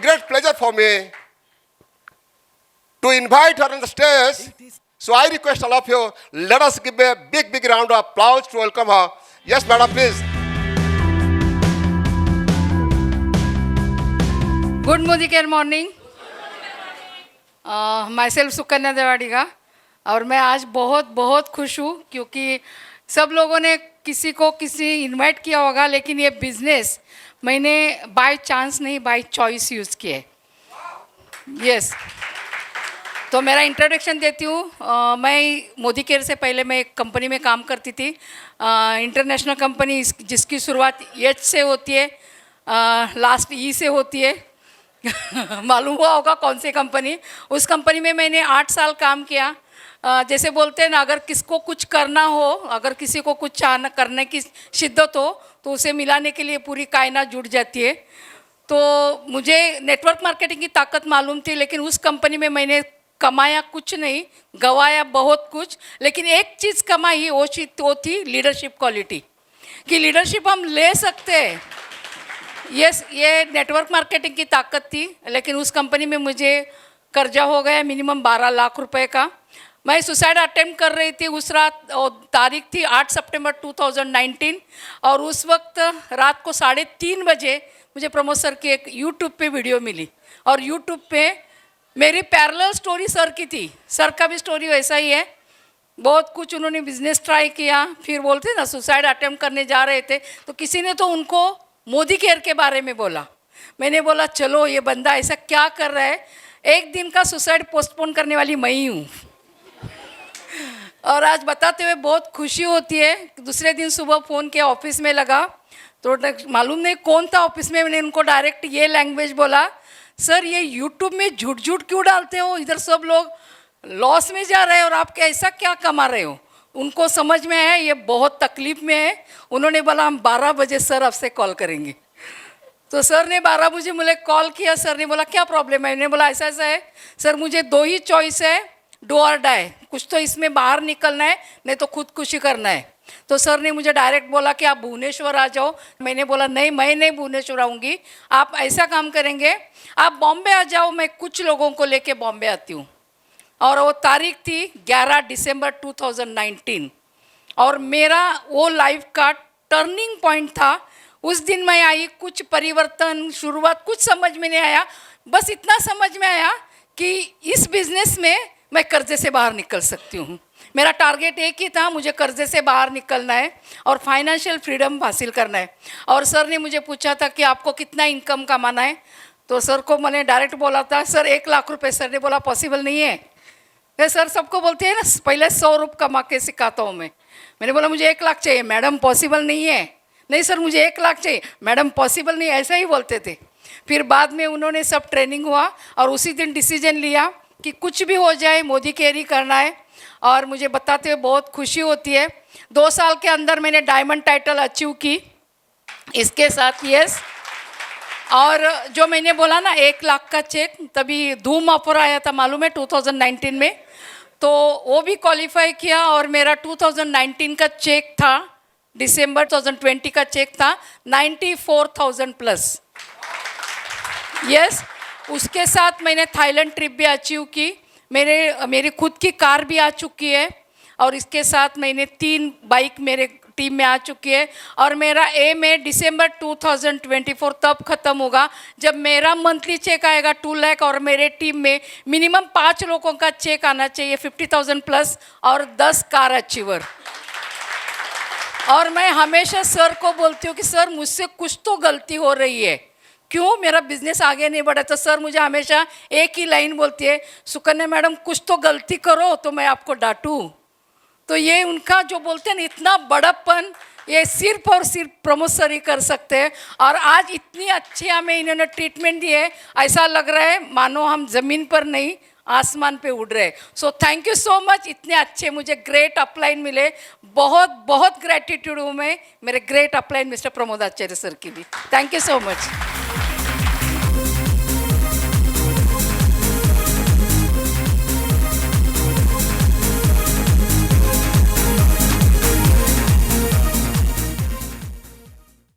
great pleasure for me to invite her on the stage. So I request all of you, let us give a big round of applause to welcome her. Yes, madam, please. Good Modicare morning. Myself Sukanya देवाड़ीगा और मैं आज बहुत खुश हूँ क्योंकि सब लोगों ने किसी इनवाइट किया होगा, लेकिन ये बिजनेस मैंने बाय चांस नहीं, बाय चॉइस यूज़ किए. यस, तो मेरा इंट्रोडक्शन देती हूँ. मैं मोदी केयर से पहले मैं एक कंपनी में काम करती थी, इंटरनेशनल कंपनी जिसकी शुरुआत एच से होती है, लास्ट ई से होती है. मालूम हुआ होगा कौन सी कंपनी. उस कंपनी में मैंने 8 साल काम किया. जैसे बोलते हैं ना, अगर किसको कुछ करना हो, अगर किसी को कुछ करने की शिद्दत हो तो उसे मिलाने के लिए पूरी कायनात जुट जाती है. तो मुझे नेटवर्क मार्केटिंग की ताकत मालूम थी, लेकिन उस कंपनी में मैंने कमाया कुछ नहीं, गवाया बहुत कुछ. लेकिन एक चीज़ कमाई, वो थी लीडरशिप क्वालिटी, कि लीडरशिप हम ले सकते हैं. यस, ये नेटवर्क मार्केटिंग की ताकत थी. लेकिन उस कंपनी में मुझे कर्जा हो गया मिनिमम 12 लाख रुपए का. मैं सुसाइड अटेम्प्ट कर रही थी. उस रात तारीख थी 8 सितंबर 2019 और उस वक्त रात को 3:30 बजे मुझे प्रमोद सर की एक यूट्यूब पे वीडियो मिली. और यूट्यूब पे मेरी पैरेलल स्टोरी सर की थी. सर का भी स्टोरी वैसा ही है. बहुत कुछ उन्होंने बिजनेस ट्राई किया, फिर बोलते ना सुसाइड अटेम्प्ट करने जा रहे थे, तो किसी ने तो उनको मोदी केयर के बारे में बोला. मैंने बोला चलो ये बंदा ऐसा क्या कर रहा है. एक दिन का सुसाइड पोस्टपोन करने वाली मैं ही हूँ. और आज बताते हुए बहुत खुशी होती है. दूसरे दिन सुबह फ़ोन किया, ऑफिस में लगा तो मालूम नहीं कौन था ऑफिस में. मैंने उनको डायरेक्ट ये लैंग्वेज बोला, सर ये यूट्यूब में झूठ क्यों डालते हो, इधर सब लोग लॉस में जा रहे हैं और आप ऐसा क्या कमा रहे हो. उनको समझ में है ये बहुत तकलीफ में है. उन्होंने बोला हम 12 बजे सर आपसे कॉल करेंगे. तो सर ने 12 बजे मुझे कॉल किया. सर ने बोला क्या प्रॉब्लम है. मैंने बोला ऐसा है सर, मुझे 2 ही चॉइस है, डू और डाई. कुछ तो इसमें बाहर निकलना है, नहीं तो खुदकुशी करना है. तो सर ने मुझे डायरेक्ट बोला कि आप भुवनेश्वर आ जाओ. मैंने बोला नहीं, मैं नहीं भुवनेश्वर आऊँगी. आप ऐसा काम करेंगे, आप बॉम्बे आ जाओ, मैं कुछ लोगों को लेके बॉम्बे आती हूँ. और वो तारीख थी 11 दिसंबर 2019 और मेरा वो लाइफ का टर्निंग पॉइंट था. उस दिन मैं आई, कुछ परिवर्तन, शुरुआत कुछ समझ में नहीं आया. बस इतना समझ में आया कि इस बिज़नेस में मैं कर्जे से बाहर निकल सकती हूँ. मेरा टारगेट एक ही था, मुझे कर्जे से बाहर निकलना है और फाइनेंशियल फ्रीडम हासिल करना है. और सर ने मुझे पूछा था कि आपको कितना इनकम कमाना है. तो सर को मैंने डायरेक्ट बोला था सर 1 लाख रुपए. सर ने बोला पॉसिबल नहीं है. सर सबको बोलते हैं ना पहले 100 रुपये कमा के सिखाता हूँ मैं. मैंने बोला मुझे 1 लाख चाहिए. मैडम पॉसिबल नहीं है. नहीं सर मुझे 1 लाख चाहिए. मैडम पॉसिबल नहीं, ऐसा ही बोलते थे. फिर बाद में उन्होंने सब ट्रेनिंग हुआ और उसी दिन डिसीजन लिया कि कुछ भी हो जाए मोदी केयर ही करना है. और मुझे बताते हुए बहुत खुशी होती है. 2 साल के अंदर मैंने डायमंड टाइटल अचीव की इसके साथ. यस, और जो मैंने बोला ना 1 लाख का चेक, तभी धूम ऑफर आया था मालूम है 2019 में, तो वो भी क्वालिफाई किया. और मेरा 2019 का चेक था, दिसंबर 2020 का चेक था 94,000 प्लस. यस, उसके साथ मैंने थाईलैंड ट्रिप भी अचीव की. मेरी खुद की कार भी आ चुकी है. और इसके साथ मैंने 3 बाइक मेरे टीम में आ चुकी है. और मेरा एम है दिसंबर 2024 तब ख़त्म होगा जब मेरा मंथली चेक आएगा 2 लाख और मेरे टीम में मिनिमम 5 लोगों का चेक आना चाहिए 50,000 प्लस और 10 कार अचीवर. और मैं हमेशा सर को बोलती हूँ कि सर मुझसे कुछ तो गलती हो रही है, क्यों मेरा बिजनेस आगे नहीं बढ़ा. तो सर मुझे हमेशा एक ही लाइन बोलती है, सुकन्या मैडम कुछ तो गलती करो तो मैं आपको डांटूँ. तो ये उनका जो बोलते हैं ना इतना बड़प्पन, ये सिर्फ और सिर्फ प्रमोद सर ही कर सकते हैं. और आज इतनी अच्छी हमें इन्होंने ट्रीटमेंट दी है, ऐसा लग रहा है मानो हम ज़मीन पर नहीं आसमान पे उड़ रहे. So thank you so much. इतने अच्छे मुझे ग्रेट अपलाइन मिले. बहुत ग्रेटिट्यूड हूँ मैं मेरे ग्रेट अपलाइन मिस्टर प्रमोद आचार्य सर की भी. Thank you so much.